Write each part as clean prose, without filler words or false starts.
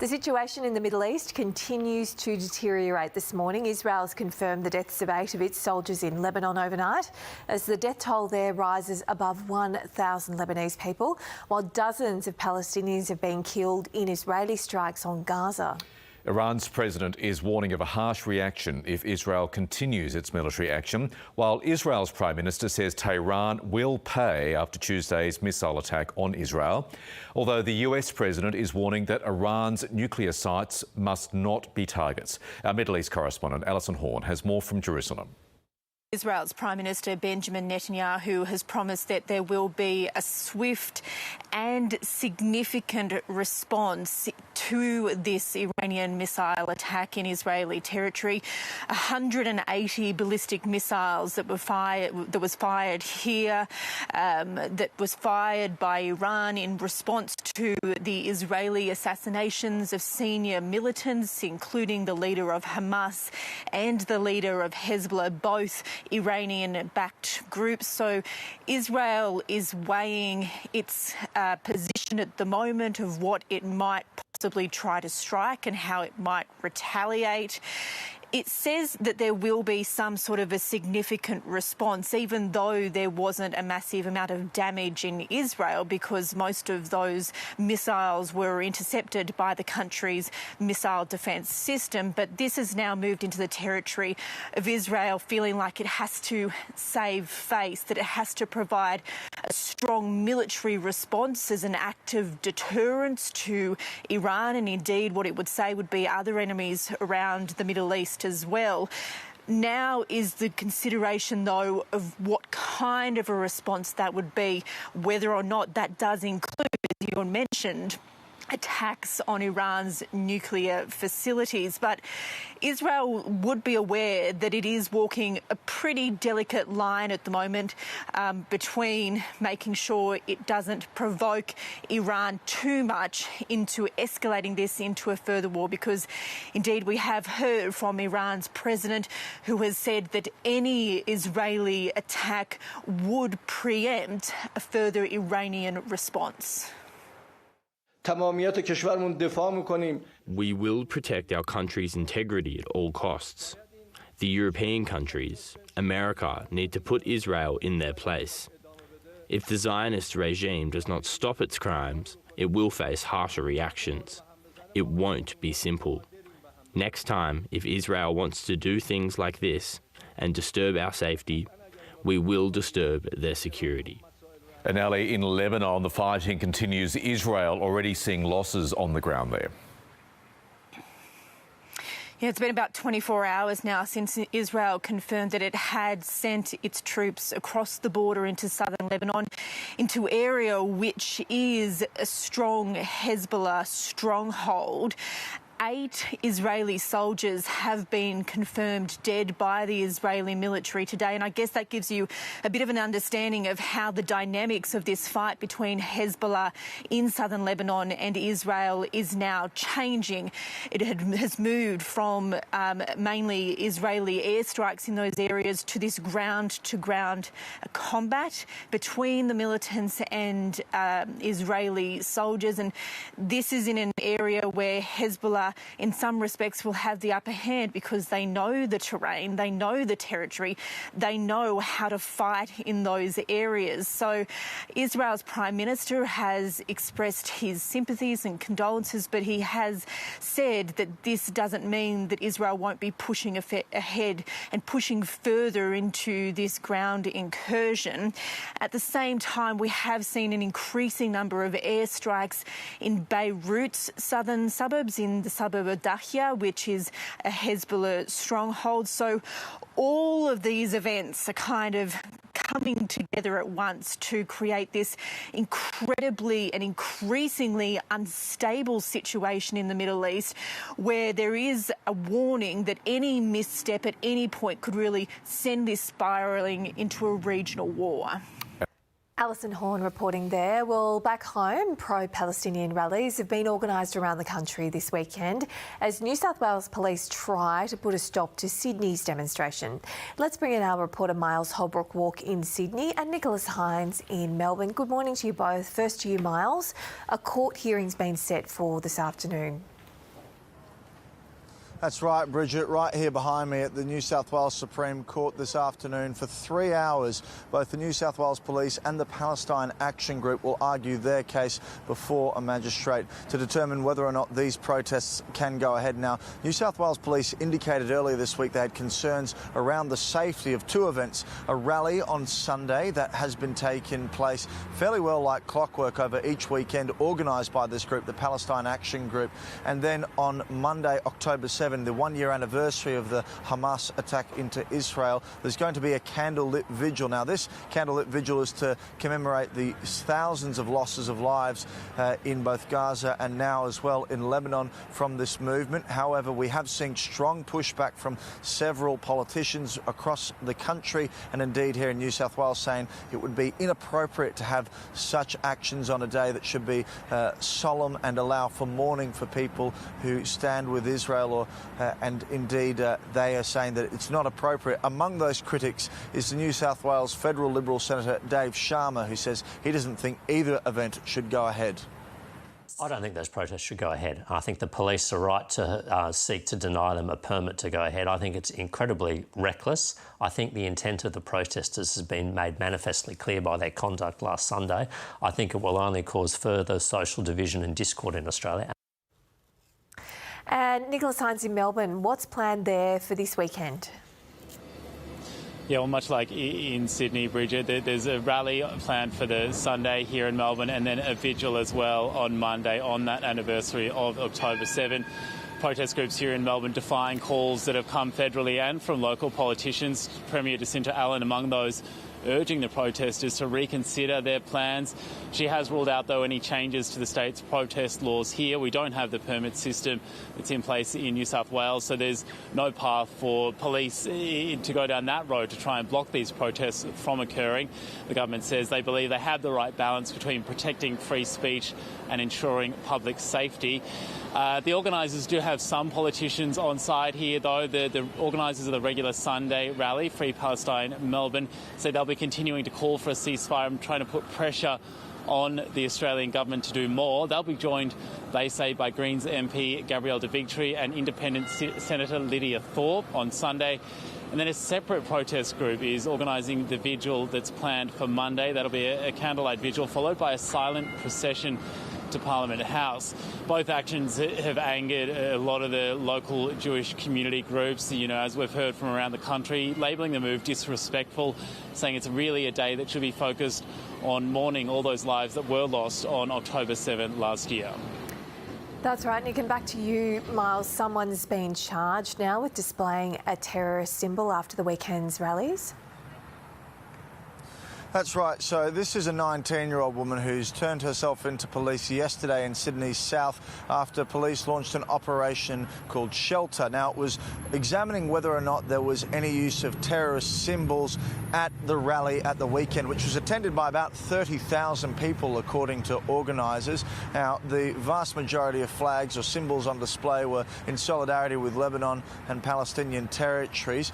The situation in the Middle East continues to deteriorate this morning. Israel has confirmed the deaths of 8 of its soldiers in Lebanon overnight, as the death toll there rises above 1,000 Lebanese people, while dozens of Palestinians have been killed in Israeli strikes on Gaza. Iran's president is warning of a harsh reaction if Israel continues its military action, while Israel's Prime Minister says Tehran will pay after Tuesday's missile attack on Israel, although the US president is warning that Iran's nuclear sites must not be targets. Our Middle East correspondent Allyson Horn has more from Jerusalem. Israel's Prime Minister Benjamin Netanyahu has promised that there will be a swift and significant response to this Iranian missile attack in Israeli territory. 180 ballistic missiles that was fired here, that was fired by Iran in response to the Israeli assassinations of senior militants, including the leader of Hamas and the leader of Hezbollah, both Iranian-backed groups. So Israel is weighing its position at the moment of what it might possibly try to strike and how it might retaliate. It says that there will be some sort of a significant response, even though there wasn't a massive amount of damage in Israel, because most of those missiles were intercepted by the country's missile defence system. But this has now moved into the territory of Israel, feeling like it has to save face, that it has to provide a strong military response as an act of deterrence to Iran and indeed what it would say would be other enemies around the Middle East as well. Now is the consideration, though, of what kind of a response that would be, whether or not that does include, as you mentioned, attacks on Iran's nuclear facilities. But Israel would be aware that it is walking a pretty delicate line at the moment between making sure it doesn't provoke Iran too much into escalating this into a further war, because indeed we have heard from Iran's president, who has said that any Israeli attack would preempt a further Iranian response. We will protect our country's integrity at all costs. The European countries, America, need to put Israel in their place. If the Zionist regime does not stop its crimes, it will face harsher reactions. It won't be simple. Next time, if Israel wants to do things like this and disturb our safety, we will disturb their security. And Ali, in Lebanon, the fighting continues. Israel already seeing losses on the ground there. Yeah, it's been about 24 hours now since Israel confirmed that it had sent its troops across the border into southern Lebanon, into area which is a strong Hezbollah stronghold. 8 Israeli soldiers have been confirmed dead by the Israeli military today, and I guess that gives you a bit of an understanding of how the dynamics of this fight between Hezbollah in southern Lebanon and Israel is now changing. It has moved from mainly Israeli airstrikes in those areas to this ground-to-ground combat between the militants and Israeli soldiers, and this is in an area where Hezbollah in some respects will have the upper hand, because they know the terrain, they know the territory, they know how to fight in those areas. So Israel's Prime Minister has expressed his sympathies and condolences, but he has said that this doesn't mean that Israel won't be pushing ahead and pushing further into this ground incursion. At the same time, we have seen an increasing number of airstrikes in Beirut's southern suburbs, in the suburb of Dahia, which is a Hezbollah stronghold. So all of these events are kind of coming together at once to create this incredibly and increasingly unstable situation in the Middle East, where there is a warning that any misstep at any point could really send this spiralling into a regional war. Allyson Horn reporting there. Well, back home, pro-Palestinian rallies have been organised around the country this weekend as New South Wales Police try to put a stop to Sydney's demonstration. Let's bring in our reporter Miles Holbrook-Walk in Sydney and Nicholas Hines in Melbourne. Good morning to you both. First to you, Miles. A court hearing's been set for this afternoon. That's right, Bridget, right here behind me at the New South Wales Supreme Court this afternoon. For 3 hours, both the New South Wales Police and the Palestine Action Group will argue their case before a magistrate to determine whether or not these protests can go ahead. Now, New South Wales Police indicated earlier this week they had concerns around the safety of two events. A rally on Sunday that has been taking place fairly well like clockwork over each weekend, organised by this group, the Palestine Action Group. And then on Monday, October 7, the one-year anniversary of the Hamas attack into Israel, there's going to be a candlelit vigil. Now, this candlelit vigil is to commemorate the thousands of losses of lives in both Gaza and now as well in Lebanon from this movement. However, we have seen strong pushback from several politicians across the country and indeed here in New South Wales, saying it would be inappropriate to have such actions on a day that should be solemn and allow for mourning for people who stand with Israel, and indeed they are saying that it's not appropriate. Among those critics is the New South Wales Federal Liberal Senator Dave Sharma, who says he doesn't think either event should go ahead. I don't think those protests should go ahead. I think the police are right to seek to deny them a permit to go ahead. I think it's incredibly reckless. I think the intent of the protesters has been made manifestly clear by their conduct last Sunday. I think it will only cause further social division and discord in Australia. And Nicholas Hines in Melbourne, what's planned there for this weekend? Yeah, well, much like in Sydney, Bridget, there's a rally planned for the Sunday here in Melbourne and then a vigil as well on Monday on that anniversary of October 7. Protest groups here in Melbourne defying calls that have come federally and from local politicians, Premier Jacinta Allen among those, urging the protesters to reconsider their plans. She has ruled out, though, any changes to the state's protest laws here. We don't have the permit system that's in place in New South Wales, so there's no path for police to go down that road to try and block these protests from occurring. The government says they believe they have the right balance between protecting free speech and ensuring public safety. The organisers do have some politicians on side here, though. The organisers of the regular Sunday rally, Free Palestine Melbourne, say they'll be continuing to call for a ceasefire and trying to put pressure on the Australian government to do more. They'll be joined, they say, by Greens MP Gabrielle de Victory and Independent Senator Lydia Thorpe on Sunday. And then a separate protest group is organising the vigil that's planned for Monday. That'll be a candlelight vigil followed by a silent procession to Parliament House. Both actions have angered a lot of the local Jewish community groups, as we've heard from around the country, labelling the move disrespectful, saying it's really a day that should be focused on mourning all those lives that were lost on October 7 last year. That's right, Nick, and back to you, Miles. Someone's been charged now with displaying a terrorist symbol after the weekend's rallies. That's right. So this is a 19-year-old woman who's turned herself into police yesterday in Sydney's south after police launched an operation called Shelter. Now, it was examining whether or not there was any use of terrorist symbols at the rally at the weekend, which was attended by about 30,000 people, according to organisers. Now, the vast majority of flags or symbols on display were in solidarity with Lebanon and Palestinian territories,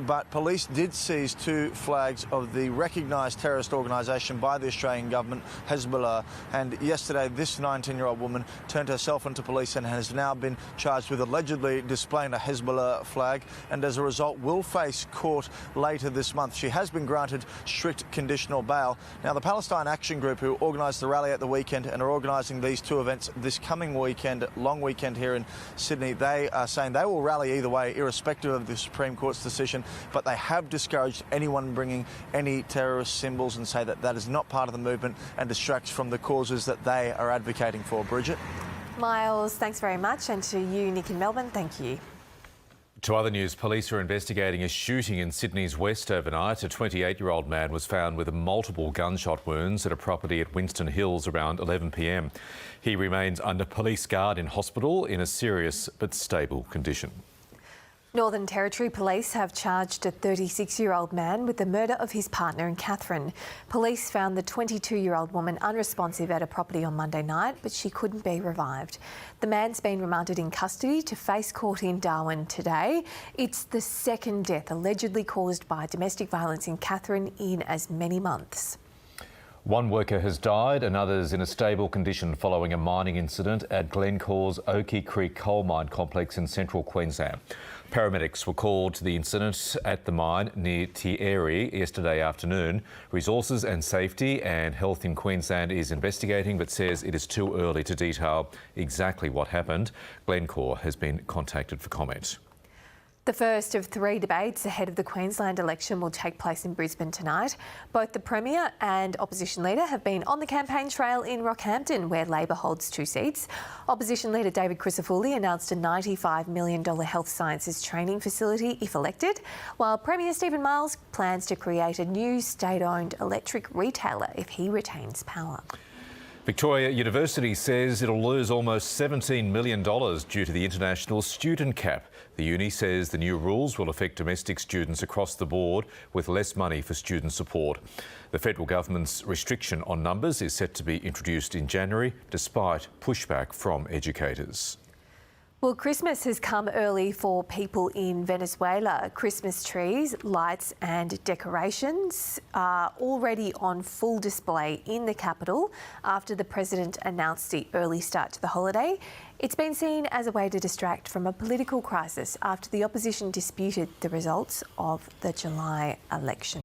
but police did seize 2 flags of the recognised terrorist organisation by the Australian government, Hezbollah. And yesterday, this 19-year-old woman turned herself into police and has now been charged with allegedly displaying a Hezbollah flag, and as a result will face court later this month. She has been granted strict conditional bail. Now, the Palestine Action Group, who organised the rally at the weekend and are organising these 2 events this coming weekend, long weekend here in Sydney, they are saying they will rally either way, irrespective of the Supreme Court's decision, but they have discouraged anyone bringing any terrorist symbols and say that that is not part of the movement and distracts from the causes that they are advocating for. Bridget? Miles, thanks very much. And to you, Nick in Melbourne, thank you. To other news, police are investigating a shooting in Sydney's west overnight. A 28-year-old man was found with multiple gunshot wounds at a property at Winston Hills around 11 p.m. He remains under police guard in hospital in a serious but stable condition. Northern Territory Police have charged a 36-year-old man with the murder of his partner in Katherine. Police found the 22-year-old woman unresponsive at a property on Monday night, but she couldn't be revived. The man's been remanded in custody to face court in Darwin today. It's the second death allegedly caused by domestic violence in Katherine in as many months. One worker has died and others in a stable condition following a mining incident at Glencore's Oakey Creek coal mine complex in central Queensland. Paramedics were called to the incident at the mine near Tieri yesterday afternoon. Resources and Safety and Health in Queensland is investigating but says it is too early to detail exactly what happened. Glencore has been contacted for comment. The first of 3 debates ahead of the Queensland election will take place in Brisbane tonight. Both the Premier and Opposition Leader have been on the campaign trail in Rockhampton, where Labor holds 2 seats. Opposition Leader David Crisafulli announced a $95 million health sciences training facility if elected, while Premier Stephen Miles plans to create a new state-owned electric retailer if he retains power. Victoria University says it'll lose almost $17 million due to the international student cap. The uni says the new rules will affect domestic students across the board with less money for student support. The federal government's restriction on numbers is set to be introduced in January, despite pushback from educators. Well, Christmas has come early for people in Venezuela. Christmas trees, lights and decorations are already on full display in the capital after the president announced the early start to the holiday. It's been seen as a way to distract from a political crisis after the opposition disputed the results of the July election.